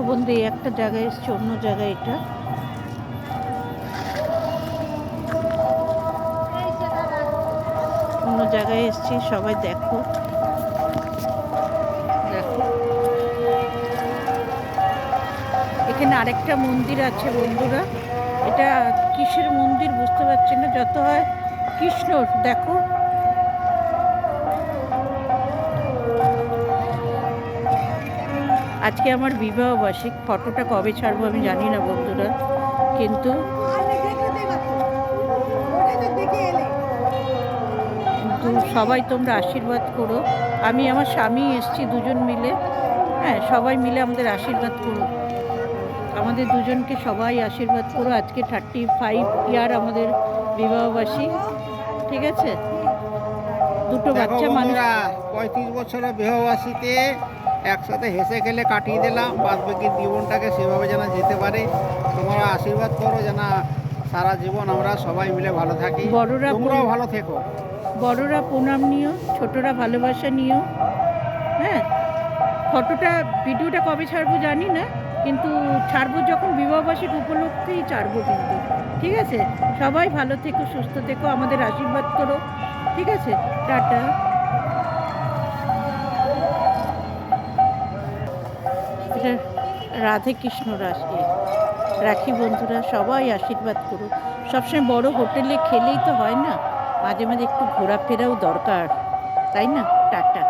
বন্ধু এই একটা জায়গায় এসছে, অন্য জায়গায় এটা অন্য জায়গায় এসছি। সবাই দেখো দেখো, এখানে আরেকটা মন্দির আছে বন্ধুরা। এটা কিসের মন্দির বুঝতে পারছি না, যত হয় কৃষ্ণর। দেখো আজকে আমার বিবাহ বার্ষিক। ফটোটা কবে ছাড়বো আমি জানি না বন্ধুরা, কিন্তু সবাই তোমরা আশীর্বাদ করো। আমি আমার স্বামী এসছি দুজন মিলে, হ্যাঁ সবাই মিলে আমাদের আশীর্বাদ করো, আমাদের দুজনকে সবাই আশীর্বাদ করো। আজকে 35 ইয়ার আমাদের বিবাহবার্ষিকী, ঠিক আছে? দুটো বাচ্চা মানুষ। 35 বছরের বিবাহবার্ষিকীতে একসাথে হেসে খেলে কাটিয়ে দিলাম, বাদ বাকি জীবনটাকে সেভাবে যেন যেতে পারে। তোমরা আশীর্বাদ করো যেন সারা জীবন আমরা সবাই মিলে ভালো থাকি, তোমরাও ভালো থেকো। বড়রা প্রণাম নিও, ছোটরা ভালোবাসা নিও। হ্যাঁ, ফটোটা ভিডিওটা কবে ছাড়বো জানি না, কিন্তু ছাড়বো যখন বিবাহবার্ষিকী উপলক্ষেই ছাড়বো কিন্তু, ঠিক আছে? সবাই ভালো থেকো, সুস্থ থেকো, আমাদের আশীর্বাদ করো, ঠিক আছে? টাটা। এটা রাধে কৃষ্ণ রাখি বন্ধুরা, সবাই আশীর্বাদ করো। সবসময় বড় হোটেলে খেলেই তো হয় না, মাঝে মাঝে একটু ঘোরাফেরাও দরকার, তাই না? টাটা।